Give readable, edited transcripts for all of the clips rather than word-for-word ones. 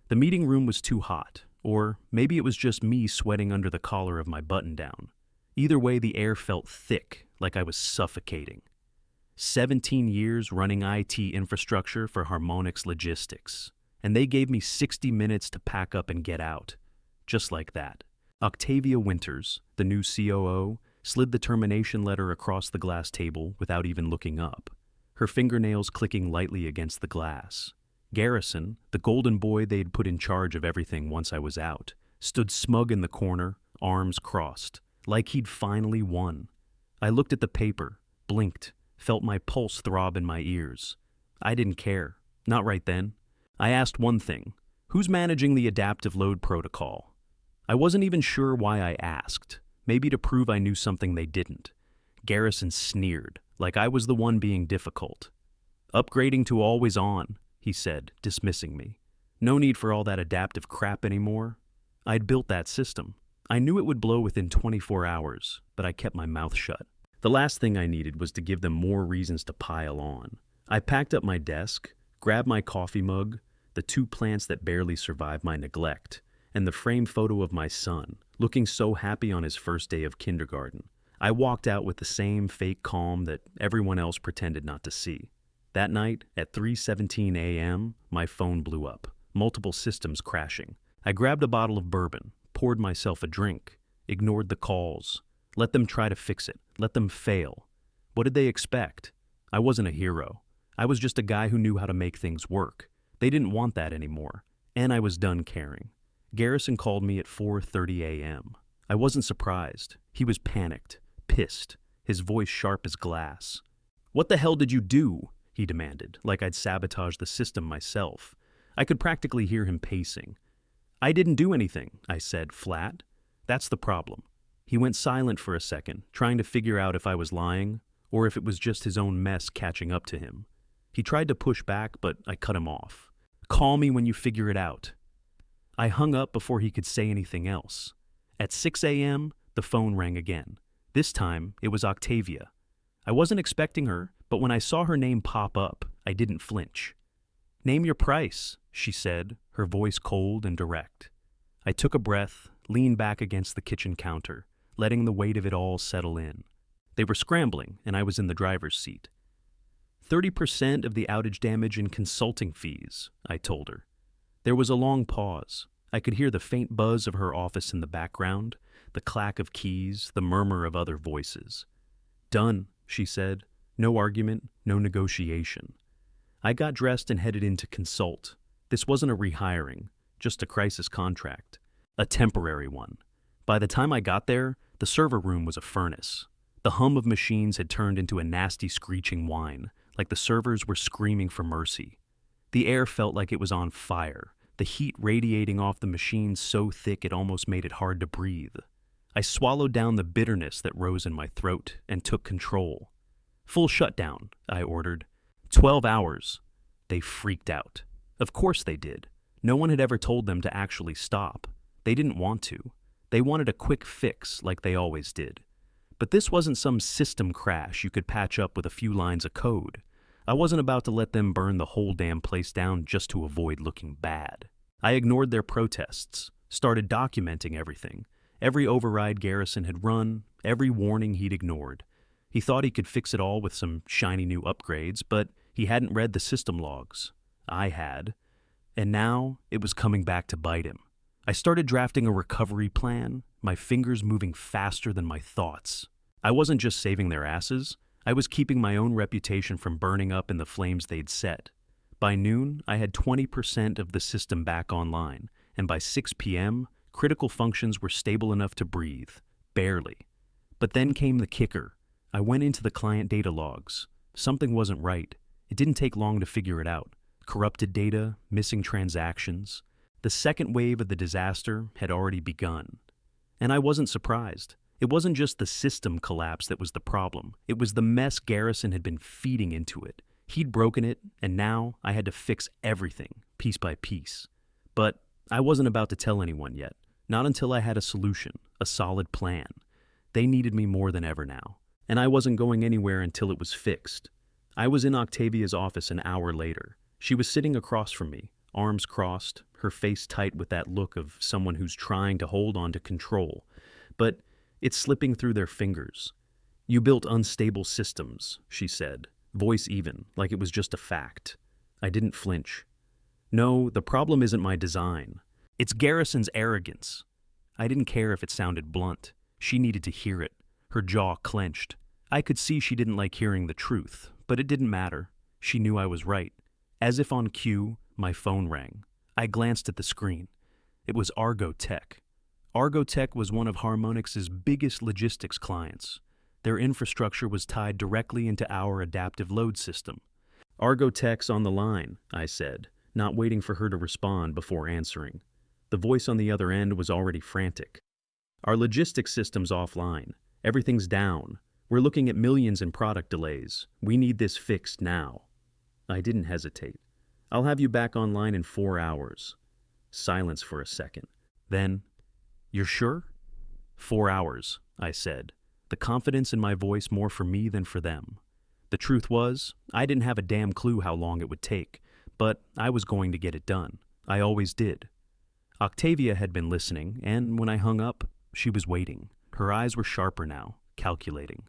The meeting room was too hot, or maybe it was just me sweating under the collar of my button-down. Either way, the air felt thick, like I was suffocating. 17 years running IT infrastructure for Harmonix Logistics, and they gave me 60 minutes to pack up and get out. Just like that. Octavia Winters, the new COO, slid the termination letter across the glass table without even looking up, her fingernails clicking lightly against the glass. Garrison, the golden boy they'd put in charge of everything once I was out, stood smug in the corner, arms crossed, like he'd finally won. I looked at the paper, blinked, felt my pulse throb in my ears. I didn't care. Not right then. I asked one thing. Who's managing the adaptive load protocol? I wasn't even sure why I asked. Maybe to prove I knew something they didn't. Garrison sneered, like I was the one being difficult. Upgrading to always on, he said, dismissing me. No need for all that adaptive crap anymore. I'd built that system. I knew it would blow within 24 hours, but I kept my mouth shut. The last thing I needed was to give them more reasons to pile on. I packed up my desk, grabbed my coffee mug, the 2 plants that barely survived my neglect, and the framed photo of my son, looking so happy on his first day of kindergarten. I walked out with the same fake calm that everyone else pretended not to see. That night, at 3:17 a.m., my phone blew up, multiple systems crashing. I grabbed a bottle of bourbon, poured myself a drink, ignored the calls, let them try to fix it, let them fail. What did they expect? I wasn't a hero. I was just a guy who knew how to make things work. They didn't want that anymore, and I was done caring. Garrison called me at 4:30 a.m. I wasn't surprised. He was panicked, pissed, his voice sharp as glass. "What the hell did you do?" he demanded, like I'd sabotaged the system myself. I could practically hear him pacing. "I didn't do anything," I said, flat. That's the problem. He went silent for a second, trying to figure out if I was lying, or if it was just his own mess catching up to him. He tried to push back, but I cut him off. "Call me when you figure it out." I hung up before he could say anything else. At 6 a.m., the phone rang again. This time, it was Octavia. I wasn't expecting her, but when I saw her name pop up, I didn't flinch. "Name your price," she said, her voice cold and direct. I took a breath, leaned back against the kitchen counter, letting the weight of it all settle in. They were scrambling, and I was in the driver's seat. 30% of the outage damage in consulting fees, I told her. There was a long pause. I could hear the faint buzz of her office in the background, the clack of keys, the murmur of other voices. "Done," she said. No argument, no negotiation. I got dressed and headed in to consult. This wasn't a rehiring, just a crisis contract. A temporary one. By the time I got there, the server room was a furnace. The hum of machines had turned into a nasty screeching whine, like the servers were screaming for mercy. The air felt like it was on fire, the heat radiating off the machines so thick it almost made it hard to breathe. I swallowed down the bitterness that rose in my throat and took control. "Full shutdown," I ordered. 12 hours. They freaked out. Of course they did. No one had ever told them to actually stop. They didn't want to. They wanted a quick fix like they always did. But this wasn't some system crash you could patch up with a few lines of code. I wasn't about to let them burn the whole damn place down just to avoid looking bad. I ignored their protests, started documenting everything. Every override Garrison had run, every warning he'd ignored. He thought he could fix it all with some shiny new upgrades, but he hadn't read the system logs. I had. And now it was coming back to bite him. I started drafting a recovery plan, my fingers moving faster than my thoughts. I wasn't just saving their asses. I was keeping my own reputation from burning up in the flames they'd set. By noon, I had 20% of the system back online, and by 6 p.m., critical functions were stable enough to breathe. Barely. But then came the kicker. I went into the client data logs. Something wasn't right. It didn't take long to figure it out. Corrupted data, missing transactions. The second wave of the disaster had already begun. And I wasn't surprised. It wasn't just the system collapse that was the problem. It was the mess Garrison had been feeding into it. He'd broken it, and now I had to fix everything, piece by piece. But I wasn't about to tell anyone yet. Not until I had a solution, a solid plan. They needed me more than ever now. And I wasn't going anywhere until it was fixed. I was in Octavia's office an hour later. She was sitting across from me, arms crossed, her face tight with that look of someone who's trying to hold on to control, but it's slipping through their fingers. "You built unstable systems," she said, voice even, like it was just a fact. I didn't flinch. "No, the problem isn't my design. It's Garrison's arrogance." I didn't care if it sounded blunt. She needed to hear it. Her jaw clenched. I could see she didn't like hearing the truth, but it didn't matter. She knew I was right. As if on cue, my phone rang. I glanced at the screen. It was Argo Tech. Argo Tech was one of Harmonix's biggest logistics clients. Their infrastructure was tied directly into our adaptive load system. "Argo Tech's on the line," I said, not waiting for her to respond before answering. The voice on the other end was already frantic. "Our logistics system's offline. Everything's down. We're looking at millions in product delays. We need this fixed now." I didn't hesitate. "I'll have you back online in 4 hours. Silence for a second. Then, "You're sure?" 4 hours, I said, the confidence in my voice more for me than for them. The truth was, I didn't have a damn clue how long it would take, but I was going to get it done. I always did. Octavia had been listening, and when I hung up, she was waiting. Her eyes were sharper now, calculating.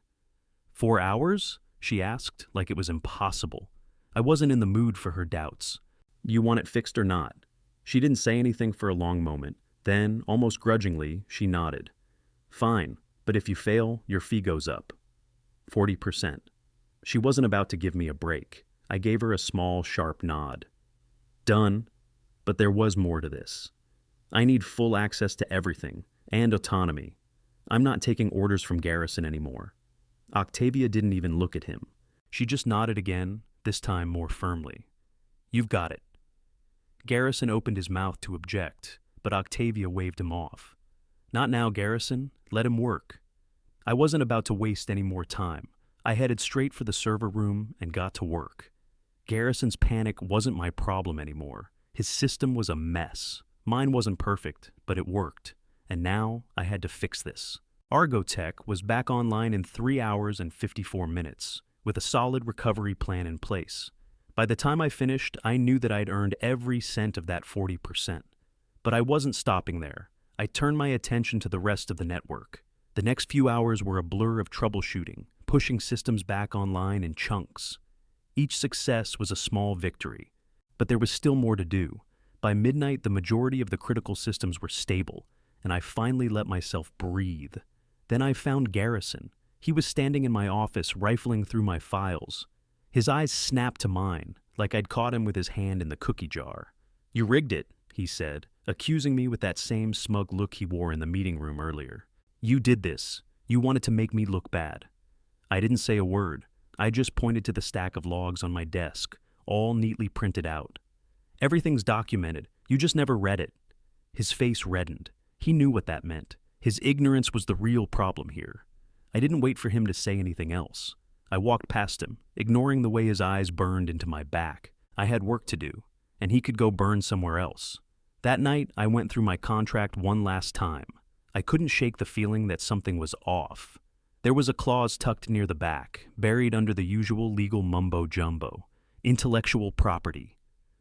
4 hours? She asked, like it was impossible. I wasn't in the mood for her doubts. "You want it fixed or not?" She didn't say anything for a long moment. Then, almost grudgingly, she nodded. "Fine, but if you fail, your fee goes up. 40%. She wasn't about to give me a break. I gave her a small, sharp nod. "Done. But there was more to this. I need full access to everything, and autonomy. I'm not taking orders from Garrison anymore." Octavia didn't even look at him. She just nodded again, this time more firmly. "You've got it." Garrison opened his mouth to object, but Octavia waved him off. "Not now, Garrison. Let him work." I wasn't about to waste any more time. I headed straight for the server room and got to work. Garrison's panic wasn't my problem anymore. His system was a mess. Mine wasn't perfect, but it worked. And now I had to fix this. Argo Tech was back online in 3 hours and 54 minutes, with a solid recovery plan in place. By the time I finished, I knew that I'd earned every cent of that 40%. But I wasn't stopping there. I turned my attention to the rest of the network. The next few hours were a blur of troubleshooting, pushing systems back online in chunks. Each success was a small victory, but there was still more to do. By midnight, the majority of the critical systems were stable, and I finally let myself breathe. Then I found Garrison. He was standing in my office, rifling through my files. His eyes snapped to mine, like I'd caught him with his hand in the cookie jar. "You rigged it," he said, accusing me with that same smug look he wore in the meeting room earlier. "You did this. You wanted to make me look bad." I didn't say a word. I just pointed to the stack of logs on my desk, all neatly printed out. "Everything's documented. You just never read it." His face reddened. He knew what that meant. His ignorance was the real problem here. I didn't wait for him to say anything else. I walked past him, ignoring the way his eyes burned into my back. I had work to do, and he could go burn somewhere else. That night, I went through my contract one last time. I couldn't shake the feeling that something was off. There was a clause tucked near the back, buried under the usual legal mumbo-jumbo. Intellectual property.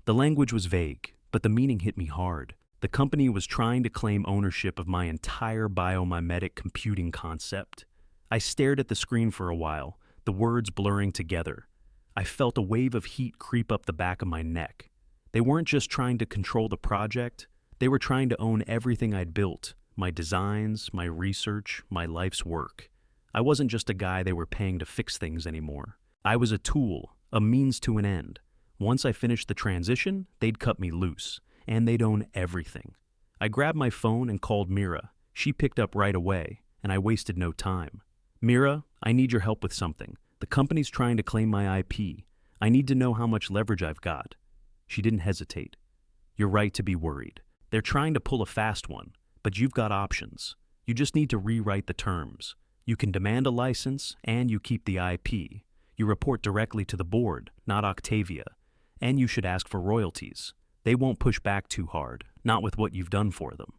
The language was vague, but the meaning hit me hard. The company was trying to claim ownership of my entire biomimetic computing concept. I stared at the screen for a while, the words blurring together. I felt a wave of heat creep up the back of my neck. They weren't just trying to control the project, they were trying to own everything I'd built, my designs, my research, my life's work. I wasn't just a guy they were paying to fix things anymore. I was a tool, a means to an end. Once I finished the transition, they'd cut me loose, and they'd own everything. I grabbed my phone and called Mira. She picked up right away, and I wasted no time. "Mira, I need your help with something. The company's trying to claim my IP. I need to know how much leverage I've got." She didn't hesitate. "You're right to be worried. They're trying to pull a fast one, but you've got options. You just need to rewrite the terms. You can demand a license, and you keep the IP. You report directly to the board, not Octavia. And you should ask for royalties. They won't push back too hard, not with what you've done for them."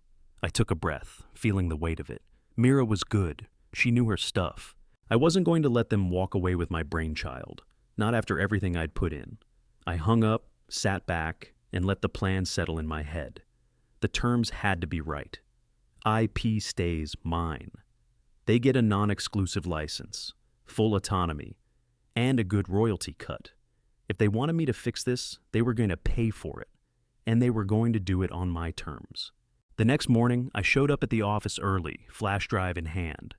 I took a breath, feeling the weight of it. Mira was good. She knew her stuff. I wasn't going to let them walk away with my brainchild, not after everything I'd put in. I hung up, sat back, and let the plan settle in my head. The terms had to be right. IP stays mine. They get a non-exclusive license, full autonomy, and a good royalty cut. If they wanted me to fix this, they were going to pay for it, and they were going to do it on my terms. The next morning, I showed up at the office early, flash drive in hand.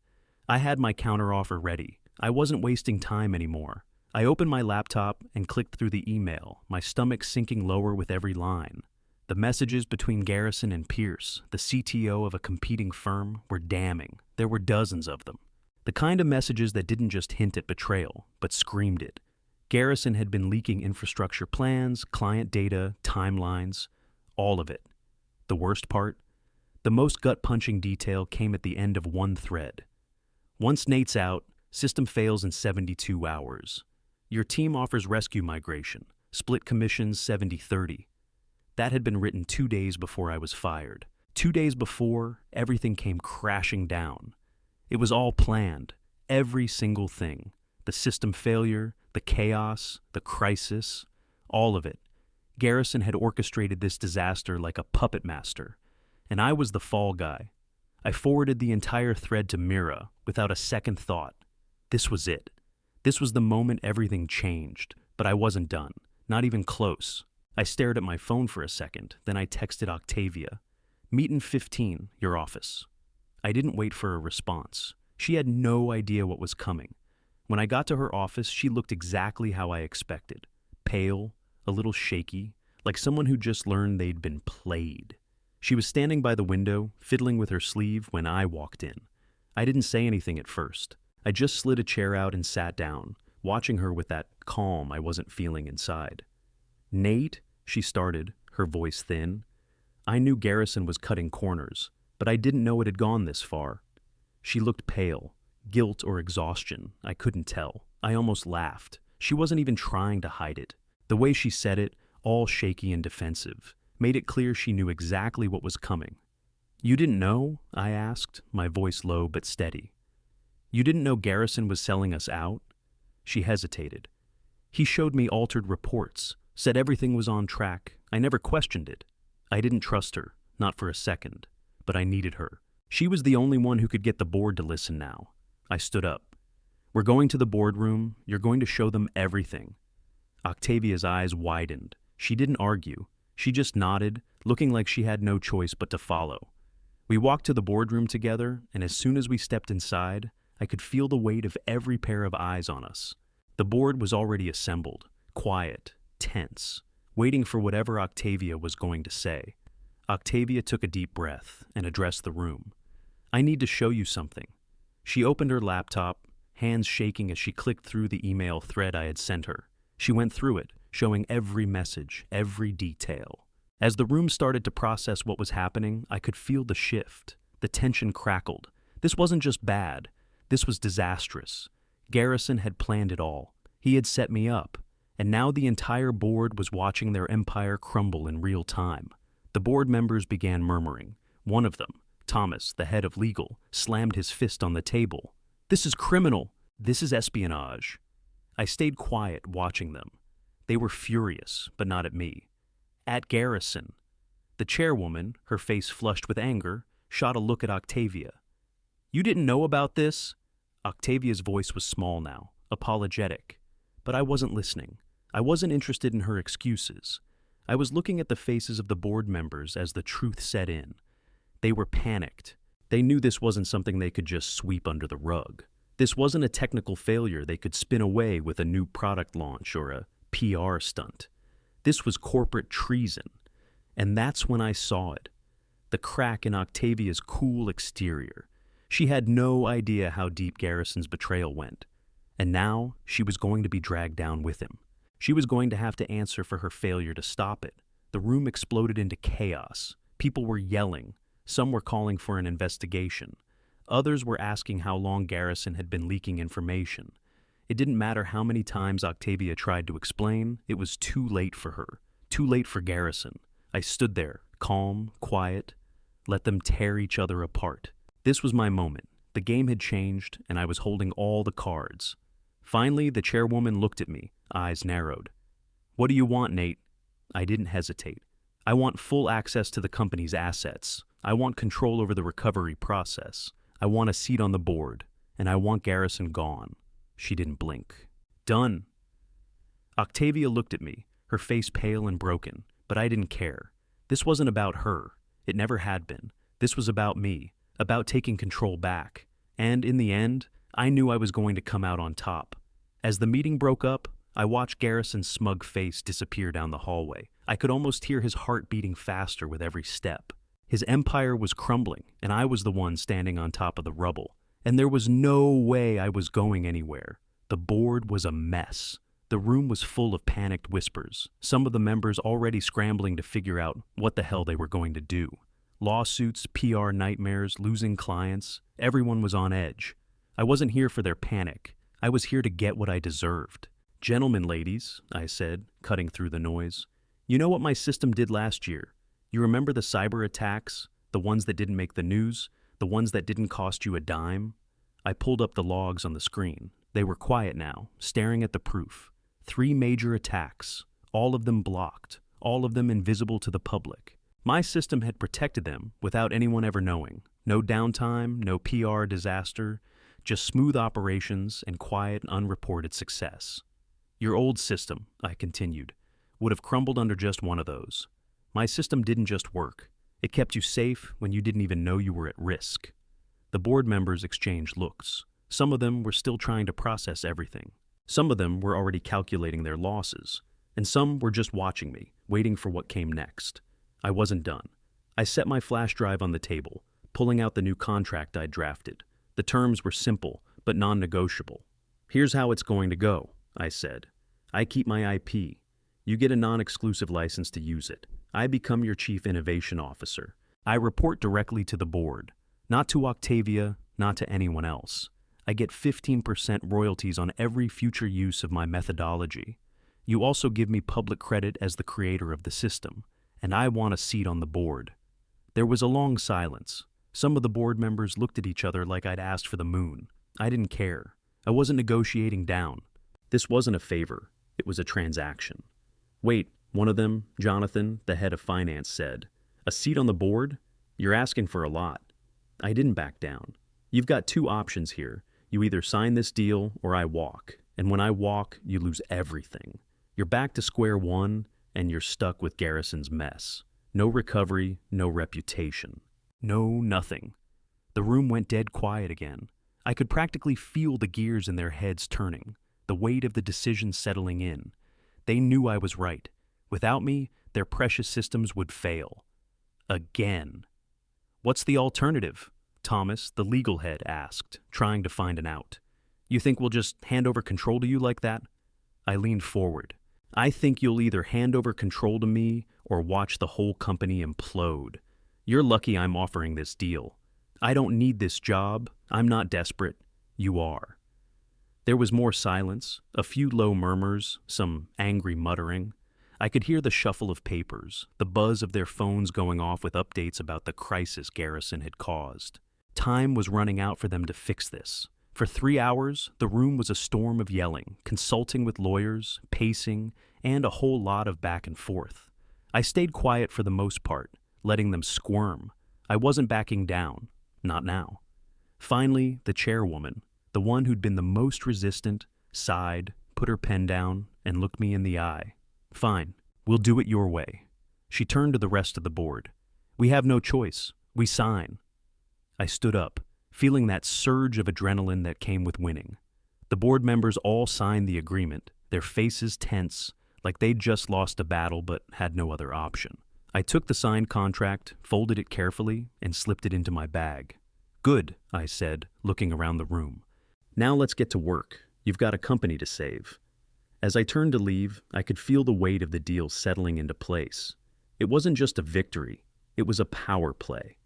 I had my counteroffer ready. I wasn't wasting time anymore. I opened my laptop and clicked through the email, my stomach sinking lower with every line. The messages between Garrison and Pierce, the CTO of a competing firm, were damning. There were dozens of them. The kind of messages that didn't just hint at betrayal, but screamed it. Garrison had been leaking infrastructure plans, client data, timelines, all of it. The worst part? The most gut-punching detail came at the end of one thread. Once Nate's out, system fails in 72 hours. Your team offers rescue migration, split commissions 70-30. That had been written 2 days before I was fired. 2 days before, everything came crashing down. It was all planned, every single thing. The system failure, the chaos, the crisis, all of it. Garrison had orchestrated this disaster like a puppet master, and I was the fall guy. I forwarded the entire thread to Mira without a second thought. This was it. This was the moment everything changed, but I wasn't done, not even close. I stared at my phone for a second, then I texted Octavia. Meet in 15, your office. I didn't wait for a response. She had no idea what was coming. When I got to her office, she looked exactly how I expected. Pale, a little shaky, like someone who just learned they'd been played. She was standing by the window, fiddling with her sleeve when I walked in. I didn't say anything at first. I just slid a chair out and sat down, watching her with that calm I wasn't feeling inside. Nate, she started, her voice thin. I knew Garrison was cutting corners, but I didn't know it had gone this far. She looked pale, guilt or exhaustion, I couldn't tell. I almost laughed. She wasn't even trying to hide it. The way she said it, all shaky and defensive, made it clear she knew exactly what was coming. You didn't know? I asked, my voice low but steady. You didn't know Garrison was selling us out? She hesitated. He showed me altered reports, said everything was on track. I never questioned it. I didn't trust her, not for a second, but I needed her. She was the only one who could get the board to listen now. I stood up. We're going to the boardroom. You're going to show them everything. Octavia's eyes widened. She didn't argue. She just nodded, looking like she had no choice but to follow. We walked to the boardroom together, and as soon as we stepped inside, I could feel the weight of every pair of eyes on us. The board was already assembled, quiet, tense, waiting for whatever Octavia was going to say. Octavia took a deep breath and addressed the room. I need to show you something. She opened her laptop, hands shaking as she clicked through the email thread I had sent her. She went through it, showing every message, every detail. As the room started to process what was happening, I could feel the shift. The tension crackled. This wasn't just bad. This was disastrous. Garrison had planned it all. He had set me up. And now the entire board was watching their empire crumble in real time. The board members began murmuring. One of them, Thomas, the head of legal, slammed his fist on the table. This is criminal. This is espionage. I stayed quiet, watching them. They were furious, but not at me. At Garrison. The chairwoman, her face flushed with anger, shot a look at Octavia. You didn't know about this? Octavia's voice was small now, apologetic. But I wasn't listening. I wasn't interested in her excuses. I was looking at the faces of the board members as the truth set in. They were panicked. They knew this wasn't something they could just sweep under the rug. This wasn't a technical failure they could spin away with a new product launch or a PR stunt. This was corporate treason. And that's when I saw it. The crack in Octavia's cool exterior. She had no idea how deep Garrison's betrayal went. And now she was going to be dragged down with him. She was going to have to answer for her failure to stop it. The room exploded into chaos. People were yelling. Some were calling for an investigation. Others were asking how long Garrison had been leaking information. It didn't matter how many times Octavia tried to explain, it was too late for her. Too late for Garrison. I stood there, calm, quiet, let them tear each other apart. This was my moment. The game had changed, and I was holding all the cards. Finally, the chairwoman looked at me, eyes narrowed. What do you want, Nate? I didn't hesitate. I want full access to the company's assets. I want control over the recovery process. I want a seat on the board. And I want Garrison gone. She didn't blink. Done. Octavia looked at me, her face pale and broken, but I didn't care. This wasn't about her. It never had been. This was about me, about taking control back. And in the end, I knew I was going to come out on top. As the meeting broke up, I watched Garrison's smug face disappear down the hallway. I could almost hear his heart beating faster with every step. His empire was crumbling, and I was the one standing on top of the rubble. And there was no way I was going anywhere. The board was a mess. The room was full of panicked whispers, some of the members already scrambling to figure out what the hell they were going to do. Lawsuits, PR nightmares, losing clients, everyone was on edge. I wasn't here for their panic. I was here to get what I deserved. "Gentlemen, ladies," I said, cutting through the noise. "You know what my system did last year? You remember the cyber attacks? The ones that didn't make the news? The ones that didn't cost you a dime?" I pulled up the logs on the screen. They were quiet now, staring at the proof. 3 major attacks, all of them blocked, all of them invisible to the public. My system had protected them without anyone ever knowing. No downtime, no PR disaster, just smooth operations and quiet, unreported success. "Your old system," I continued, "would have crumbled under just one of those. My system didn't just work. It kept you safe when you didn't even know you were at risk." The board members exchanged looks. Some of them were still trying to process everything. Some of them were already calculating their losses. And some were just watching me, waiting for what came next. I wasn't done. I set my flash drive on the table, pulling out the new contract I'd drafted. The terms were simple, but non-negotiable. "Here's how it's going to go," I said. "I keep my IP. You get a non-exclusive license to use it. I become your chief innovation officer. I report directly to the board, not to Octavia, not to anyone else. I get 15% royalties on every future use of my methodology. You also give me public credit as the creator of the system, and I want a seat on the board." There was a long silence. Some of the board members looked at each other like I'd asked for the moon. I didn't care. I wasn't negotiating down. This wasn't a favor. It was a transaction. "Wait," one of them, Jonathan, the head of finance, said. "A seat on the board? You're asking for a lot." I didn't back down. "You've got 2 options here. You either sign this deal or I walk. And when I walk, you lose everything. You're back to square one, and you're stuck with Garrison's mess. No recovery, no reputation. No nothing." The room went dead quiet again. I could practically feel the gears in their heads turning, the weight of the decision settling in. They knew I was right. Without me, their precious systems would fail. Again. "What's the alternative?" Thomas, the legal head, asked, trying to find an out. "You think we'll just hand over control to you like that?" I leaned forward. "I think you'll either hand over control to me or watch the whole company implode. You're lucky I'm offering this deal. I don't need this job. I'm not desperate. You are." There was more silence, a few low murmurs, some angry muttering. I could hear the shuffle of papers, the buzz of their phones going off with updates about the crisis Garrison had caused. Time was running out for them to fix this. For 3 hours, the room was a storm of yelling, consulting with lawyers, pacing, and a whole lot of back and forth. I stayed quiet for the most part, letting them squirm. I wasn't backing down. Not now. Finally, the chairwoman, the one who'd been the most resistant, sighed, put her pen down, and looked me in the eye. "Fine, we'll do it your way." She turned to the rest of the board. "We have no choice. We sign." I stood up, feeling that surge of adrenaline that came with winning. The board members all signed the agreement, their faces tense, like they'd just lost a battle but had no other option. I took the signed contract, folded it carefully, and slipped it into my bag. "Good," I said, looking around the room. "Now let's get to work. You've got a company to save." As I turned to leave, I could feel the weight of the deal settling into place. It wasn't just a victory, it was a power play.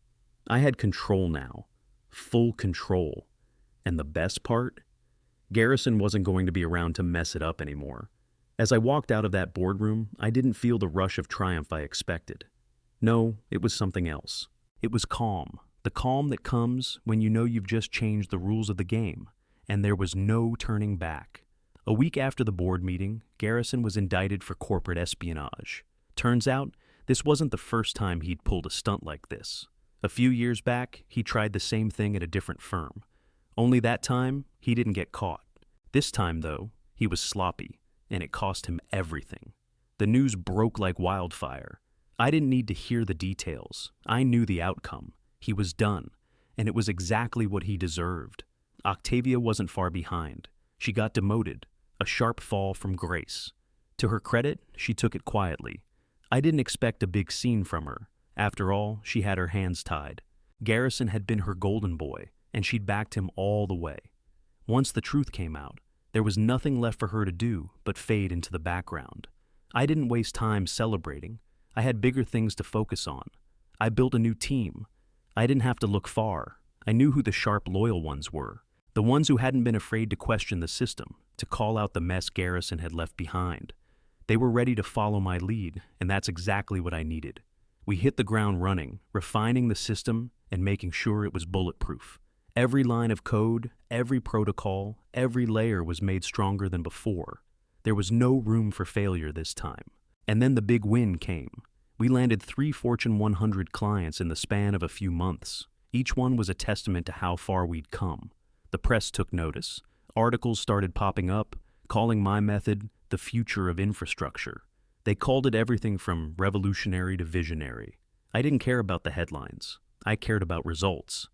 I had control now, full control. And the best part? Garrison wasn't going to be around to mess it up anymore. As I walked out of that boardroom, I didn't feel the rush of triumph I expected. No, it was something else. It was calm, the calm that comes when you know you've just changed the rules of the game, and there was no turning back. A week after the board meeting, Garrison was indicted for corporate espionage. Turns out, this wasn't the first time he'd pulled a stunt like this. A few years back, he tried the same thing at a different firm. Only that time, he didn't get caught. This time, though, he was sloppy, and it cost him everything. The news broke like wildfire. I didn't need to hear the details. I knew the outcome. He was done, and it was exactly what he deserved. Octavia wasn't far behind. She got demoted, a sharp fall from grace. To her credit, she took it quietly. I didn't expect a big scene from her. After all, she had her hands tied. Garrison had been her golden boy, and she'd backed him all the way. Once the truth came out, there was nothing left for her to do but fade into the background. I didn't waste time celebrating. I had bigger things to focus on. I built a new team. I didn't have to look far. I knew who the sharp, loyal ones were. The ones who hadn't been afraid to question the system, to call out the mess Garrison had left behind. They were ready to follow my lead, and that's exactly what I needed. We hit the ground running, refining the system and making sure it was bulletproof. Every line of code, every protocol, every layer was made stronger than before. There was no room for failure this time. And then the big win came. We landed 3 Fortune 100 clients in the span of a few months. Each one was a testament to how far we'd come. The press took notice. Articles started popping up, calling my method the future of infrastructure. They called it everything from revolutionary to visionary. I didn't care about the headlines. I cared about results.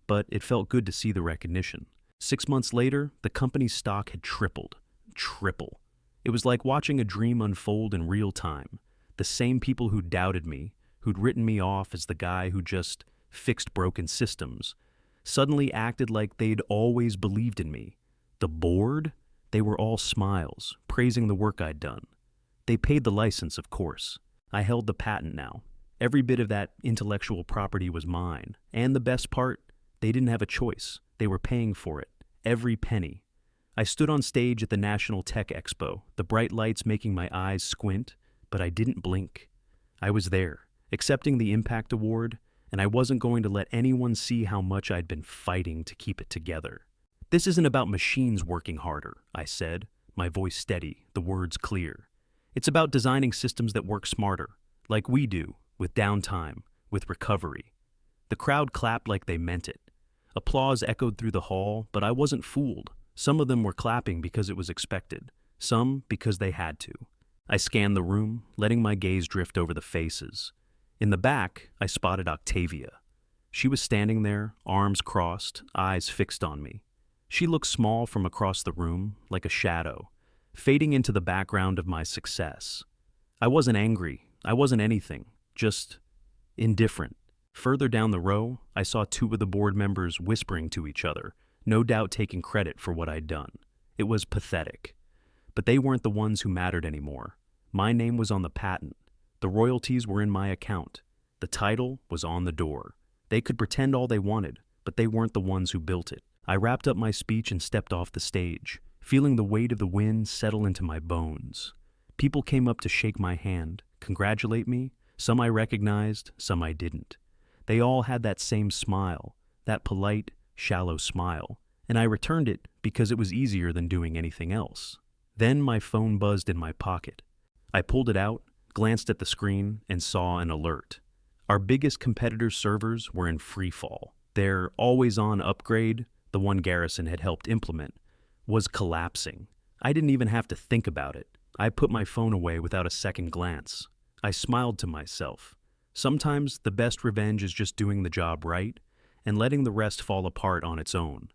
But it felt good to see the recognition. 6 months later, the company's stock had tripled. Triple. It was like watching a dream unfold in real time. The same people who doubted me, who'd written me off as the guy who just fixed broken systems, suddenly acted like they'd always believed in me. The board? They were all smiles, praising the work I'd done. They paid the license, of course. I held the patent now. Every bit of that intellectual property was mine. And the best part, they didn't have a choice. They were paying for it. Every penny. I stood on stage at the National Tech Expo, the bright lights making my eyes squint, but I didn't blink. I was there, accepting the Impact Award, and I wasn't going to let anyone see how much I'd been fighting to keep it together. This isn't about machines working harder, I said, my voice steady, the words clear. It's about designing systems that work smarter, like we do, with downtime, with recovery. The crowd clapped like they meant it. Applause echoed through the hall, but I wasn't fooled. Some of them were clapping because it was expected, some because they had to. I scanned the room, letting my gaze drift over the faces. In the back, I spotted Octavia. She was standing there, arms crossed, eyes fixed on me. She looked small from across the room, like a shadow, fading into the background of my success. I wasn't angry. I wasn't anything. Just indifferent. Further down the row, I saw 2 of the board members whispering to each other, no doubt taking credit for what I'd done. It was pathetic. But they weren't the ones who mattered anymore. My name was on the patent. The royalties were in my account. The title was on the door. They could pretend all they wanted, but they weren't the ones who built it. I wrapped up my speech and stepped off the stage, feeling the weight of the wind settle into my bones. People came up to shake my hand, congratulate me. Some I recognized, some I didn't. They all had that same smile, that polite, shallow smile, and I returned it because it was easier than doing anything else. Then my phone buzzed in my pocket. I pulled it out, glanced at the screen, and saw an alert. Our biggest competitor's servers were in free fall. Their always-on upgrade, the one Garrison had helped implement, was collapsing. I didn't even have to think about it. I put my phone away without a second glance. I smiled to myself. Sometimes the best revenge is just doing the job right and letting the rest fall apart on its own.